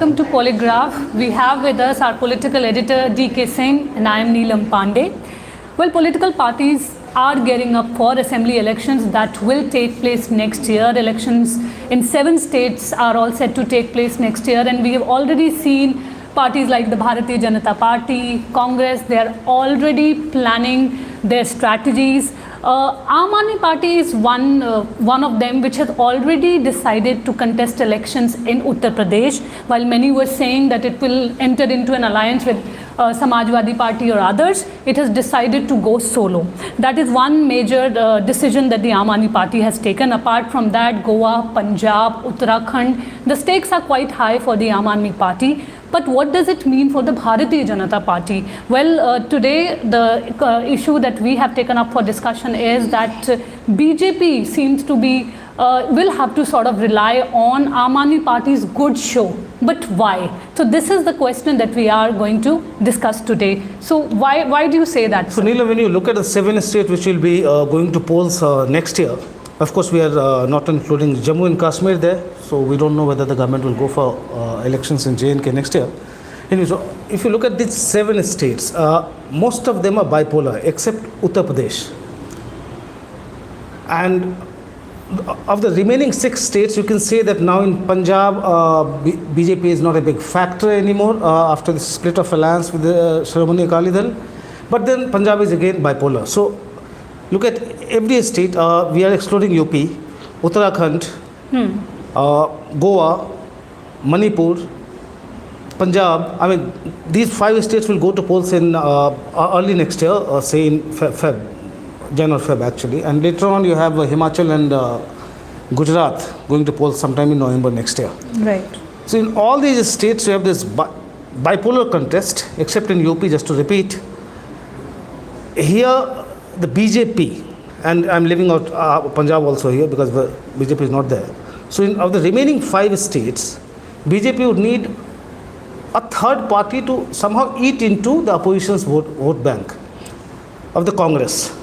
Welcome to Polygraph. We have with us our political editor D.K. Singh and I am Neelam Pandey. Well, political parties are gearing up for assembly elections that will take place next year. Elections in 7 states are all set to take place next year, and we have already seen parties like the Bharatiya Janata Party, Congress, they are already planning their strategies. Aam Aadmi Party is one of them which has already decided to contest elections in Uttar Pradesh, while many were saying that it will enter into an alliance with Samajwadi Party or others. It has decided to go solo. That is one major decision that the Aam Aadmi Party has taken. Apart from that, Goa, Punjab, Uttarakhand, the stakes are quite high for the Aam Aadmi Party. But what does it mean for the Bharatiya Janata Party? Well, today the issue that we have taken up for discussion is that BJP seems to be, will have to sort of rely on Aam Aadmi Party's good show. But why? So this is the question that we are going to discuss today. So why do you say that? So Neela, when you look at the 7 states which will be going to polls next year, of course we are not including Jammu and Kashmir there, so we don't know whether the government will go for elections in J&K next year. Anyway, so if you look at these 7 states, most of them are bipolar except Uttar Pradesh. And of the remaining 6 states, you can say that now in Punjab, BJP is not a big factor anymore after the split of alliance with the Shiromani Akali Dal. But then Punjab is again bipolar. So look at every state. We are excluding UP, Uttarakhand, Goa, Manipur, Punjab. I mean, these 5 states will go to polls in early next year, say in January, Feb actually. And later on you have Himachal and Gujarat going to polls sometime in November next year. Right. So in all these states you have this bipolar contest, except in UP, just to repeat. Here the BJP, and I'm leaving out Punjab also here because the BJP is not there. So of the remaining 5 states, BJP would need a third party to somehow eat into the opposition's vote bank of the Congress.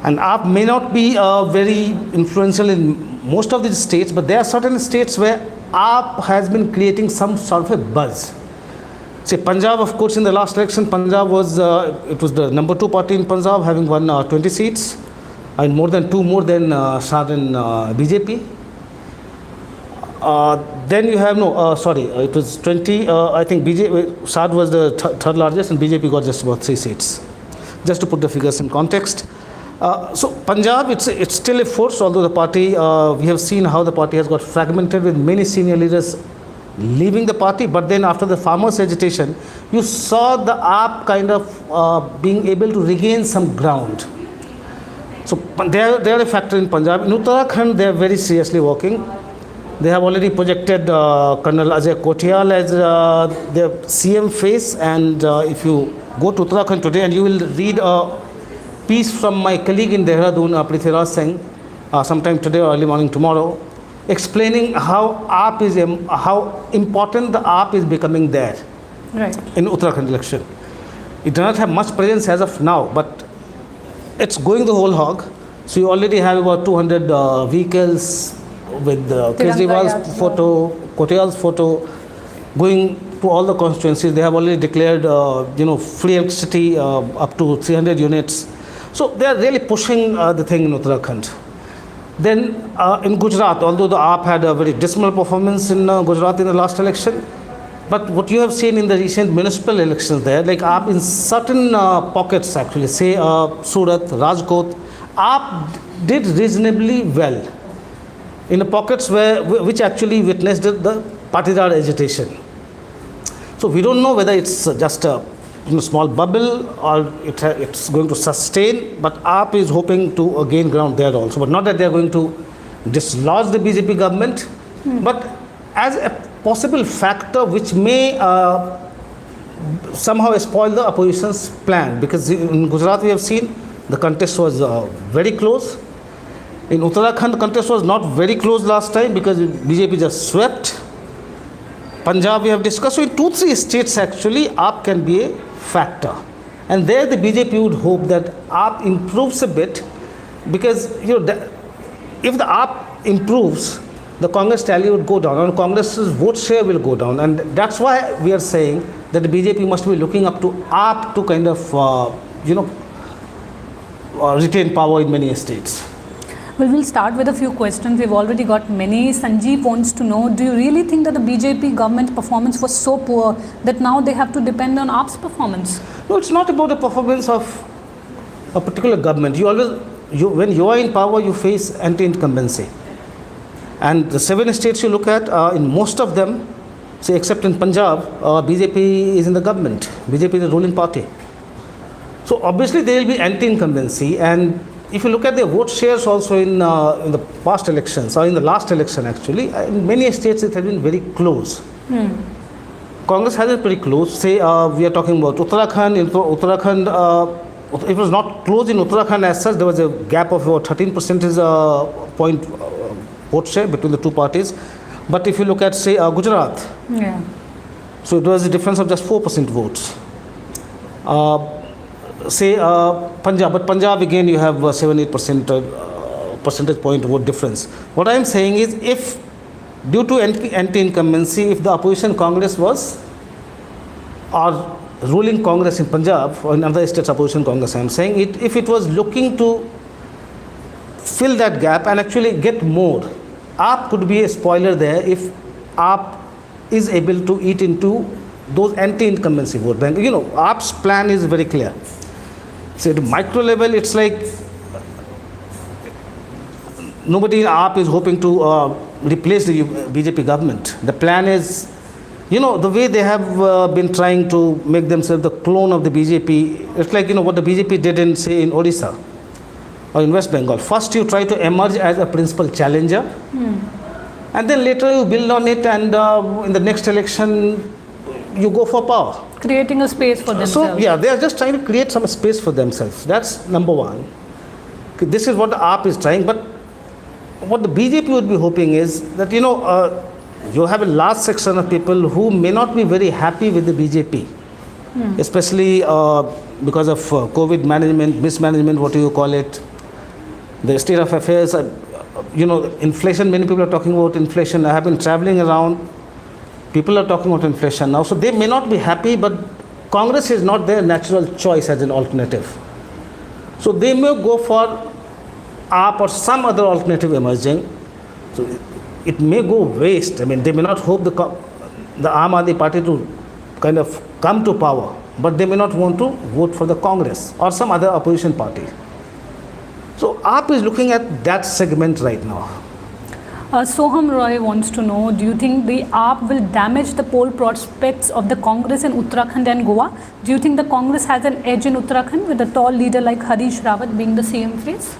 And AAP may not be very influential in most of these states, but there are certain states where AAP has been creating some sort of a buzz. Say Punjab, of course, in the last election, Punjab was it was the number 2 party in Punjab, having won 20 seats, and more than Shah and BJP. Then you have it was 20. I think Shah was the third largest, and BJP got just about 3 seats. Just to put the figures in context. So Punjab, it's still a force, although the party, we have seen how the party has got fragmented with many senior leaders leaving the party. But then after the farmers' agitation, you saw the AAP kind of being able to regain some ground. So they are a factor in Punjab. In Uttarakhand, they are very seriously working. They have already projected Colonel Ajay Kothiyal as their CM face. And if you go to Uttarakhand today, and you will read a piece from my colleague in Dehradun, Prithviraj Singh, sometime today or early morning tomorrow, explaining how how important the AAP is becoming there, right, in Uttarakhand election. It does not have much presence as of now, but it's going the whole hog. So you already have about 200 vehicles with Kejriwal's photo, Kothiyal's photo, going to all the constituencies. They have already declared, free electricity up to 300 units. So they are really pushing the thing in Uttarakhand. Then in Gujarat, although the AAP had a very dismal performance in Gujarat in the last election, but what you have seen in the recent municipal elections there, like AAP in certain pockets actually, say Surat, Rajkot, AAP did reasonably well in the pockets which actually witnessed the Patidar agitation. So we don't know whether it's just a small bubble or it's going to sustain, but AAP is hoping to gain ground there also. But not that they are going to dislodge the BJP government, but as a possible factor which may somehow spoil the opposition's plan. Because in Gujarat we have seen the contest was very close. In Uttarakhand the contest was not very close last time because BJP just swept. Punjab we have discussed. So in 2-3 states actually AAP can be a factor, and there the BJP would hope that AAP improves a bit, because if the AAP improves, the Congress tally would go down, and Congress's vote share will go down, and that's why we are saying that the BJP must be looking up to AAP to kind of, retain power in many states. Well, we'll start with a few questions. We've already got many. Sanjeev wants to know, do you really think that the BJP government performance was so poor that now they have to depend on AAP's performance? No, it's not about the performance of a particular government. When you are in power, you face anti-incumbency. And the 7 states you look at, in most of them, say except in Punjab, BJP is in the government. BJP is the ruling party. So obviously there will be anti-incumbency, and if you look at the vote shares also in the past elections, or in the last election actually, in many states it has been very close. Congress has it pretty close. Say we are talking about Uttarakhand. In Uttarakhand, it was not close in Uttarakhand as such. There was a gap of about 13 percentage point vote share between the two parties. But if you look at, say, Gujarat, so it was a difference of just 4% votes. Say Punjab, but Punjab again you have 7-8% percentage point vote difference. What I am saying is, if due to anti-incumbency, if the opposition Congress was, or ruling Congress in Punjab or in other states opposition Congress, I am saying if it was looking to fill that gap and actually get more, AAP could be a spoiler there if AAP is able to eat into those anti-incumbency vote bank. AAP's plan is very clear. So at micro level, it's like nobody in AAP is hoping to replace the BJP government. The plan is, the way they have been trying to make themselves the clone of the BJP. It's like, what the BJP did in, say, in Odisha or in West Bengal. First you try to emerge as a principal challenger, and then later you build on it, and in the next election you go for power. Creating a space for themselves. So yeah, they are just trying to create some space for themselves. That's number one. This is what the AAP is trying, but what the BJP would be hoping is that, you have a large section of people who may not be very happy with the BJP, especially because of COVID management, mismanagement, what do you call it, the state of affairs, inflation. Many people are talking about inflation. I have been traveling around. People are talking about inflation now. So they may not be happy, but Congress is not their natural choice as an alternative. So they may go for AAP or some other alternative emerging. So it may go waste. I mean, they may not hope the Aam Aadmi Party to kind of come to power, but they may not want to vote for the Congress or some other opposition party. So AAP is looking at that segment right now. Soham Roy wants to know, do you think the AAP will damage the poll prospects of the Congress in Uttarakhand and Goa? Do you think the Congress has an edge in Uttarakhand with a tall leader like Harish Rawat being the CM face?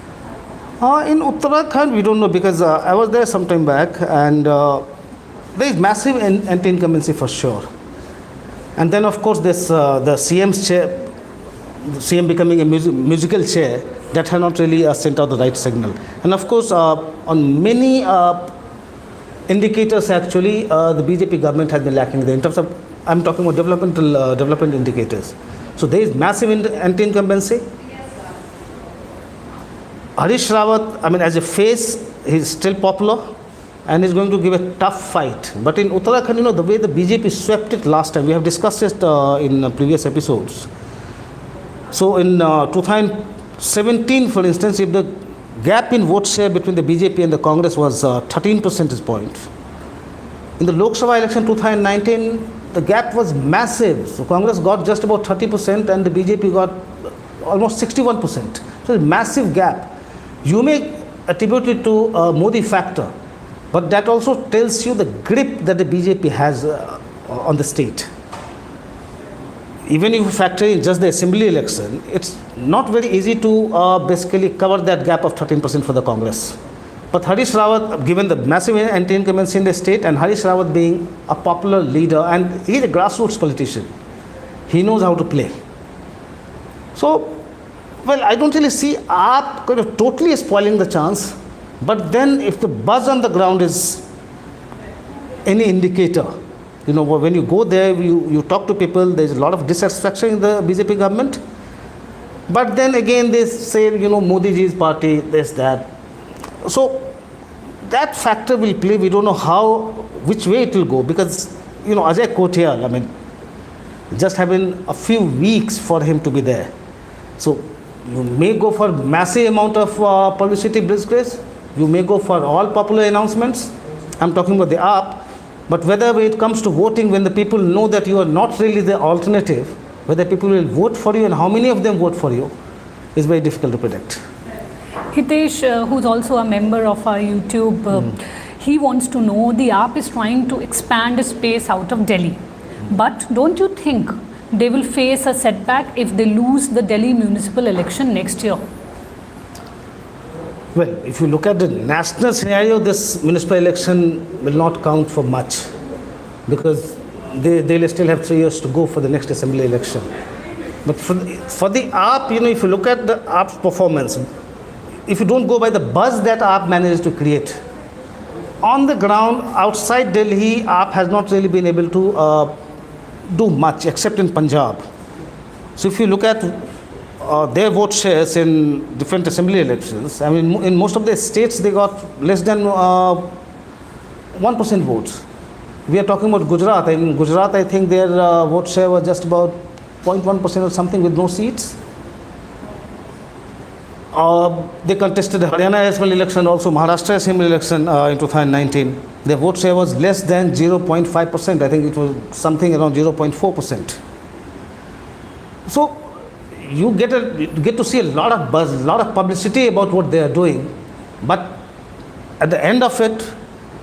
In Uttarakhand, we don't know, because I was there some time back, and there is massive anti-incumbency for sure. And then, of course, this the CM's chair, the CM becoming a musical chair, that has not really sent out the right signal. And of course, on many indicators, actually, the BJP government has been lacking there. In terms of, I'm talking about development indicators. So there is massive anti-incumbency. Harish Rawat, as a face, he's still popular and is going to give a tough fight. But in Uttarakhand, the way the BJP swept it last time, we have discussed it in previous episodes. So in 2017, for instance, if the gap in vote share between the BJP and the Congress was 13 percentage points, in the Lok Sabha election 2019, the gap was massive. So Congress got just about 30% and the BJP got almost 61%. So a massive gap. You may attribute it to a Modi factor, but that also tells you the grip that the BJP has on the state. Even if you factor in just the assembly election, it's not very easy to basically cover that gap of 13% for the Congress. But Harish Rawat, given the massive anti-incumbency in the state, and Harish Rawat being a popular leader, and he's a grassroots politician, he knows how to play. So, well, I don't really see AAP kind of totally spoiling the chance, but then if the buzz on the ground is any indicator, when you go there, you talk to people, there's a lot of dissatisfaction in the BJP government. But then again, they say, Modi ji's party, this, that. So that factor will play. We don't know which way it will go, because Ajay Kotial, I mean, just having a few weeks for him to be there. So you may go for massive amount of publicity blitzkrieg. You may go for all popular announcements. I'm talking about the AAP. But whether when it comes to voting, when the people know that you are not really the alternative, whether people will vote for you and how many of them vote for you, is very difficult to predict. Hitesh, who's also a member of our YouTube, he wants to know, the AAP is trying to expand its space out of Delhi. But don't you think they will face a setback if they lose the Delhi municipal election next year? Well, if you look at the national scenario, this municipal election will not count for much, because they'll still have 3 years to go for the next assembly election. But for the AAP, if you look at the AAP's performance, if you don't go by the buzz that AAP managed to create, on the ground outside Delhi, AAP has not really been able to do much except in Punjab. So if you look at their vote shares in different assembly elections, I mean, in most of the states they got less than 1% votes. We are talking about Gujarat. In Gujarat, I think their vote share was just about 0.1% or something, with no seats. They contested the Haryana assembly election, also Maharashtra assembly election in 2019. Their vote share was less than 0.5%. I think it was something around 0.4%. So you get to see a lot of buzz, a lot of publicity about what they are doing. But at the end of it,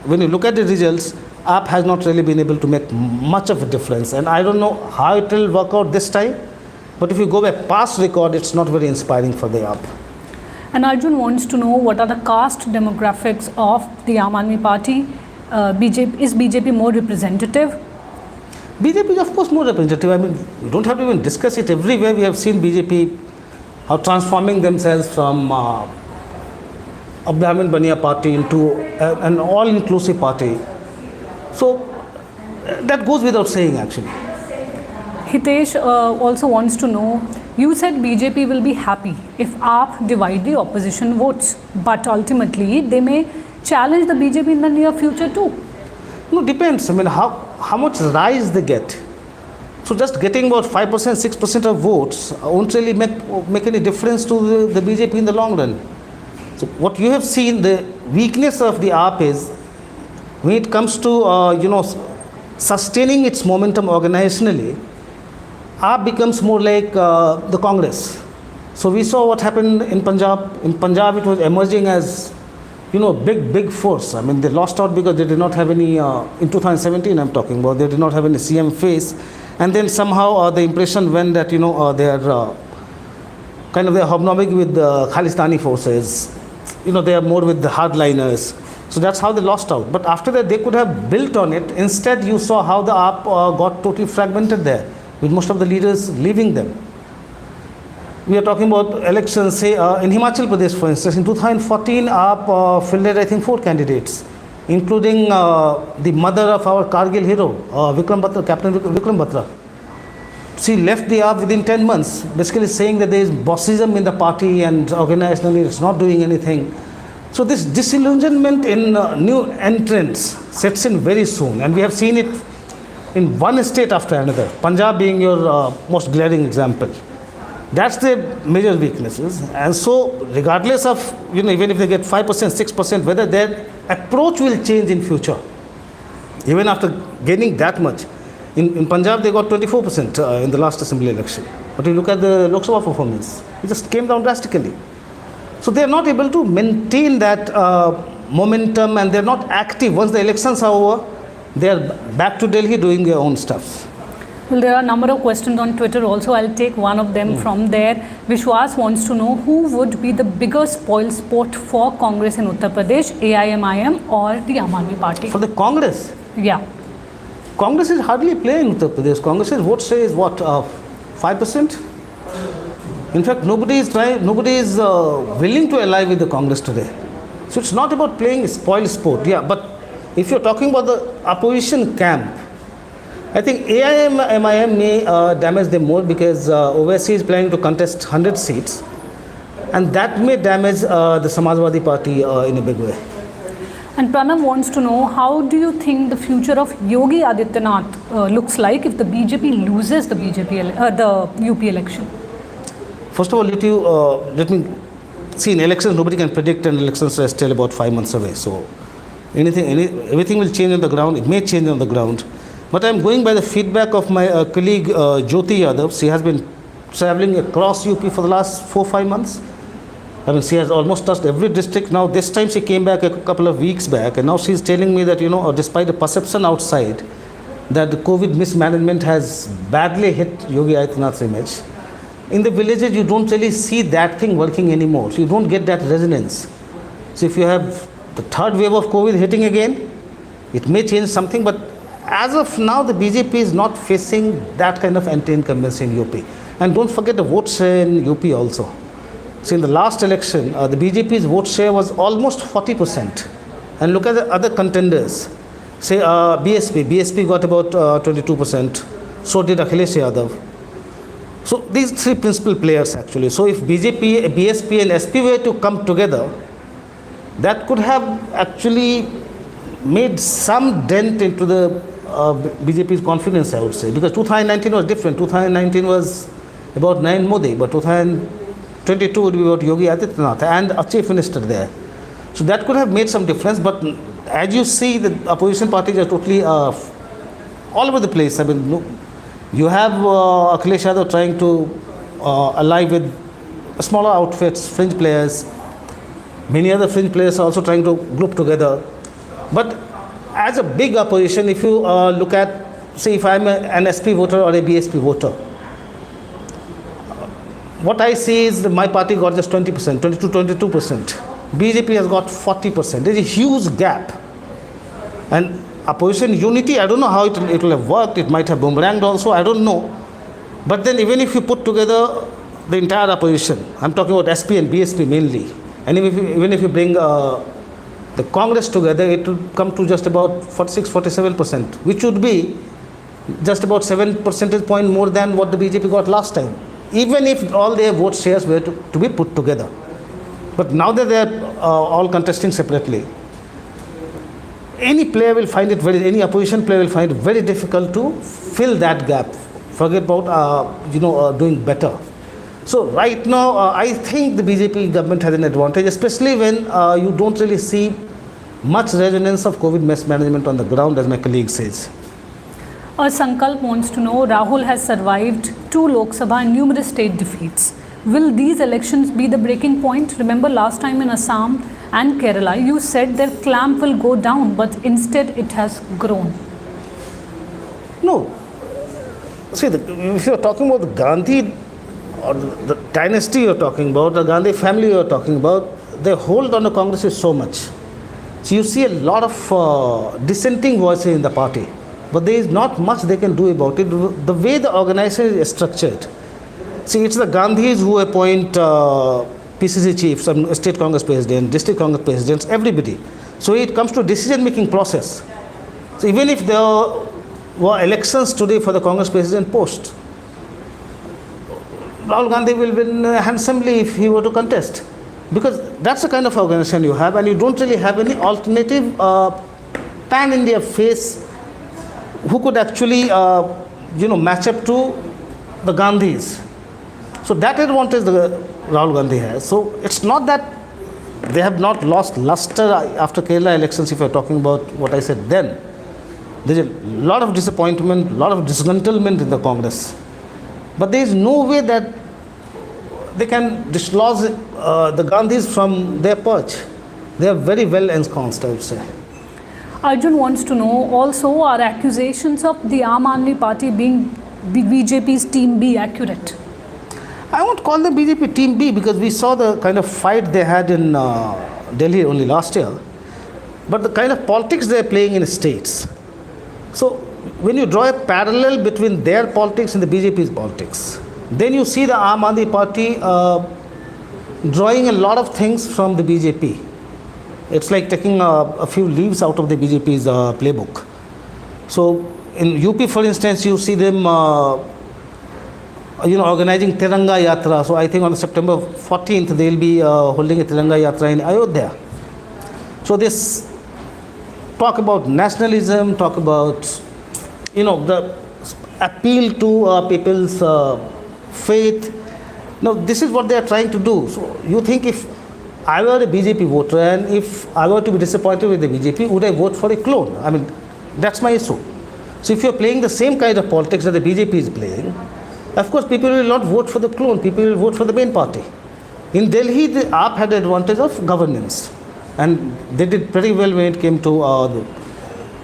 when you look at the results, AAP has not really been able to make much of a difference. And I don't know how it will work out this time. But if you go by past record, it's not very inspiring for the AAP. And Arjun wants to know, what are the caste demographics of the Aam Aadmi Party? Is BJP more representative? BJP is of course more representative. I mean, we don't have to even discuss it. Everywhere we have seen BJP transforming themselves from a Brahmin Baniya party into an all-inclusive party. So that goes without saying, actually. Hitesh also wants to know, you said BJP will be happy if AAP divide the opposition votes, but ultimately they may challenge the BJP in the near future too. No, depends. I mean, how much rise they get. So just getting about 5%, 6% of votes won't really make any difference to the BJP in the long run. So what you have seen, the weakness of the AAP is, when it comes to sustaining its momentum organizationally, AAP becomes more like the Congress. So we saw what happened in Punjab. In Punjab, it was emerging as big force. I mean, they lost out because they did not have any, in 2017 I'm talking about, they did not have any CM face. And then somehow the impression went that, they are they're hobnobbing with the Khalistani forces. They are more with the hardliners. So that's how they lost out. But after that, they could have built on it. Instead, you saw how the AAP got totally fragmented there, with most of the leaders leaving them. We are talking about elections, say, in Himachal Pradesh, for instance. In 2014, AAP fielded, I think, 4 candidates, including the mother of our Kargil hero, Vikram Batra, Captain Vikram Batra. She left the AAP within 10 months, basically saying that there is bossism in the party and organizationally it's not doing anything. So this disillusionment in new entrants sets in very soon, and we have seen it in one state after another, Punjab being your most glaring example. That's the major weaknesses. And so regardless of, even if they get 5%, 6%, whether their approach will change in future, even after gaining that much. In Punjab, they got 24% in the last assembly election. But you look at the Lok Sabha performance, it just came down drastically. So they are not able to maintain that momentum, and they're not active. Once the elections are over, they are back to Delhi doing their own stuff. Well, there are a number of questions on Twitter also. I'll take one of them from there. Vishwas wants to know, who would be the bigger spoil sport for Congress in Uttar Pradesh, AIMIM or the Aam Aadmi Party? For the Congress? Yeah. Congress is hardly playing Uttar Pradesh. Congress's vote share is what, 5%? In fact, nobody is willing to ally with the Congress today. So it's not about playing spoil sport. Yeah, but if you're talking about the opposition camp, I think AIMIM may damage them more, because OWC is planning to contest 100 seats, and that may damage the Samajwadi Party in a big way. And Pranav wants to know, how do you think the future of Yogi Adityanath looks like if the BJP loses the the UP election? First of all, let me see, in elections nobody can predict, and elections are still about 5 months away. So everything will change on the ground. It may change on the ground. But I'm going by the feedback of my colleague Jyoti Yadav. She has been traveling across UP for the last 4-5 months. I mean, she has almost touched every district. Now, this time she came back a couple of weeks back, and now she's telling me that, despite the perception outside that the COVID mismanagement has badly hit Yogi Adityanath's image, in the villages you don't really see that thing working anymore. So you don't get that resonance. So if you have the third wave of COVID hitting again, it may change something, but as of now, the BJP is not facing that kind of anti-incumbency in UP. And don't forget the vote share in UP also. So in the last election, the BJP's vote share was almost 40%. And look at the other contenders. Say BSP. BSP got about 22%. So did Akhilesh Yadav. So these three principal players actually. So if BJP, BSP and SP were to come together, that could have actually made some dent into the BJP's confidence, I would say. Because 2019 was different. 2019 was about Narendra Modi, but 2022 would be about Yogi Adityanath and a chief minister there. So that could have made some difference, but as you see, the opposition parties are totally all over the place. I mean, you have Akhilesh Yadav trying to ally with smaller outfits, fringe players. Many other fringe players are also trying to group together. But as a big opposition, if you look at, say, if I'm an SP voter or a BSP voter, what I see is that my party got just 20%, 22%. BJP has got 40%. There's a huge gap. And opposition unity, I don't know how it will have worked. It might have boomeranged also, I don't know. But then even if you put together the entire opposition, I'm talking about SP and BSP mainly, and even if you bring the Congress together, it will come to just about 46-47%, which would be just about 7 percentage point more than what the BJP got last time, even if all their vote shares were to be put together. But now that they are all contesting separately, any opposition player will find it very difficult to fill that gap. Forget about doing better. So right now, I think the BJP government has an advantage, especially when you don't really see much resonance of COVID mismanagement on the ground, as my colleague says. Sankalp wants to know, Rahul has survived 2 Lok Sabha and numerous state defeats. Will these elections be the breaking point? Remember last time in Assam and Kerala, you said their clamp will go down, but instead it has grown. No. See, if you're talking about the Gandhi or the dynasty you're talking about, the Gandhi family you're talking about, their hold on the Congress is so much. So you see a lot of dissenting voices in the party, but there is not much they can do about it. The way the organization is structured, see, it's the Gandhis who appoint PCC chiefs, state Congress president, district Congress presidents, everybody. So it comes to decision-making process. So even if there were elections today for the Congress president post, Rahul Gandhi will win handsomely if he were to contest. Because that's the kind of organization you have, and you don't really have any alternative pan-India face who could actually, match up to the Gandhis. So that advantage Rahul Gandhi has. So it's not that they have not lost luster after Kerala elections, if you're talking about what I said then. There's a lot of disappointment, a lot of disgruntlement in the Congress. But there is no way that they can dislodge the Gandhis from their perch. They are very well ensconced, I would say. Arjun wants to know also, are accusations of the Aam Aadmi Party being BJP's Team B accurate? I won't call them BJP Team B because we saw the kind of fight they had in Delhi only last year. But the kind of politics they're playing in states. So when you draw a parallel between their politics and the BJP's politics, then you see the Aam Aadmi Party drawing a lot of things from the BJP. It's like taking a few leaves out of the BJP's playbook. So in UP, for instance, you see them organizing Tiranga Yatra. So I think on September 14th, they'll be holding a Tiranga Yatra in Ayodhya. So this talk about nationalism, talk about, the appeal to people's faith. Now, this is what they are trying to do. So, you think if I were a BJP voter and if I were to be disappointed with the BJP, would I vote for a clone? I mean, that's my issue. So, if you're playing the same kind of politics that the BJP is playing, of course, people will not vote for the clone, people will vote for the main party. In Delhi, the AAP had the advantage of governance, and they did pretty well when it came to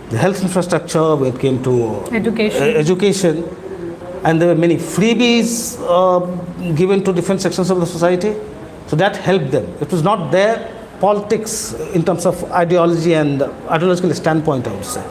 the health infrastructure, when it came to education, and there were many freebies given to different sections of the society, so that helped them. It was not their politics in terms of ideology and ideological standpoint, I would say.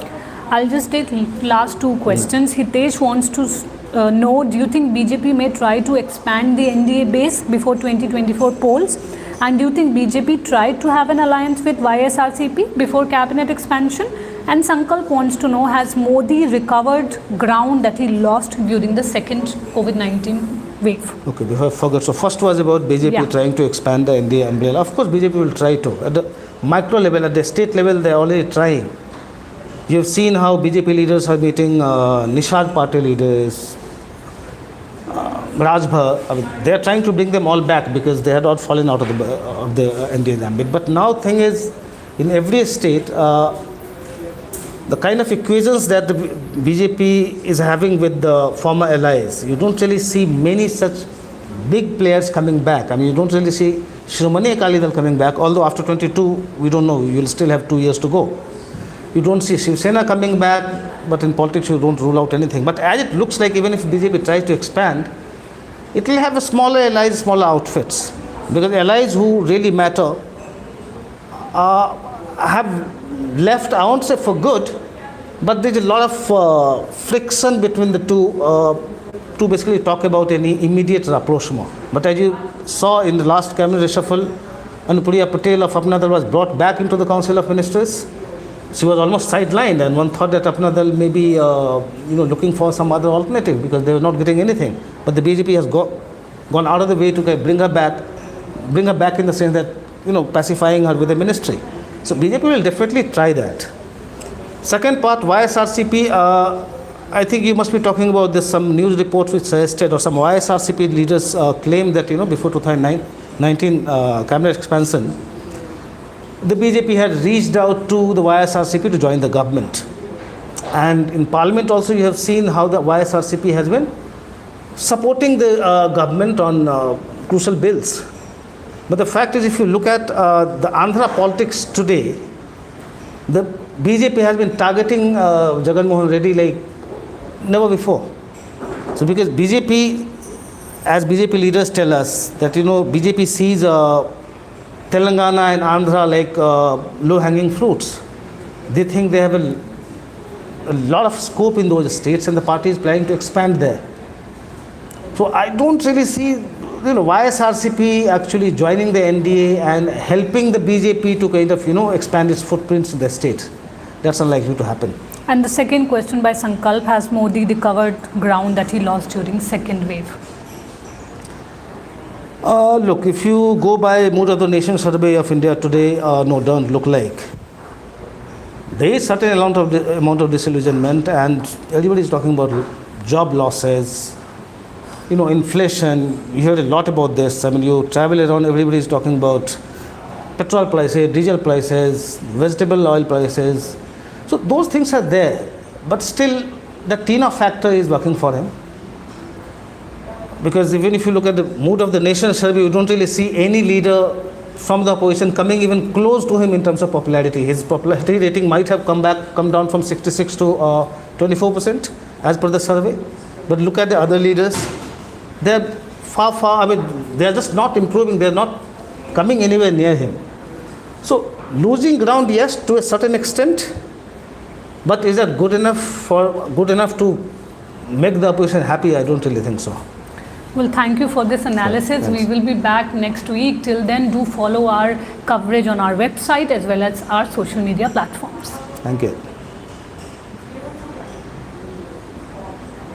I'll just take last two questions. Hitesh wants to know, do you think BJP may try to expand the NDA base before 2024 polls? And do you think BJP tried to have an alliance with YSRCP before cabinet expansion? And Sankalp wants to know, has Modi recovered ground that he lost during the second COVID-19 wave? Okay, before I forget, so first was about BJP trying to expand the NDA umbrella. Of course, BJP will try to. At the micro level, at the state level, they are already trying. You've seen how BJP leaders are meeting Nishad Party leaders, Rajbhar. I mean, they are trying to bring them all back because they had all fallen out of the NDA ambit. But now, thing is, in every state, the kind of equations that the BJP is having with the former allies, you don't really see many such big players coming back. I mean, you don't really see Shiromani Akali Dal coming back, although after 22, we don't know, you'll still have 2 years to go. You don't see Shiv Sena coming back, but in politics, you don't rule out anything. But as it looks like, even if BJP tries to expand, it will have a smaller allies, smaller outfits. Because allies who really matter have left, I won't say for good, but there's a lot of friction between the two to basically talk about any immediate rapprochement. But as you saw in the last cabinet reshuffle, Anupriya Patel of Apna Dal was brought back into the Council of Ministers. She was almost sidelined, and one thought that Apna Dal may be looking for some other alternative because they were not getting anything. But the BJP has gone out of the way to bring her back in the sense that, pacifying her with the ministry. So BJP will definitely try that. Second part, YSRCP, I think you must be talking about this, some news reports which suggested, or some YSRCP leaders claimed that, before 2019 cabinet expansion, the BJP had reached out to the YSRCP to join the government. And in Parliament also, you have seen how the YSRCP has been supporting the government on crucial bills. But the fact is, if you look at the Andhra politics today, the BJP has been targeting Jagan Mohan Reddy like never before. So because BJP, as BJP leaders tell us, that, BJP sees Telangana and Andhra like low-hanging fruits. They think they have a lot of scope in those states, and the party is planning to expand there. So I don't really see YSRCP actually joining the NDA and helping the BJP to expand its footprints in the state. That's unlikely to happen. And the second question by Sankalp, has Modi recovered ground that he lost during second wave? Look, if you go by Mood of the Nation survey of India today, no, don't look like. There is certain amount of disillusionment, and everybody is talking about job losses, inflation. You heard a lot about this. I mean, you travel around, everybody is talking about petrol prices, diesel prices, vegetable oil prices. So those things are there, but still the Tina factor is working for him. Because even if you look at the Mood of the Nation survey, you don't really see any leader from the opposition coming even close to him in terms of popularity. His popularity rating might have come down from 66 to 24% as per the survey. But look at the other leaders. They're far, they're just not improving. They're not coming anywhere near him. So losing ground, yes, to a certain extent. But is that good enough to make the opposition happy? I don't really think so. Well, thank you for this analysis. We will be back next week. Till then, do follow our coverage on our website as well as our social media platforms. Thank you.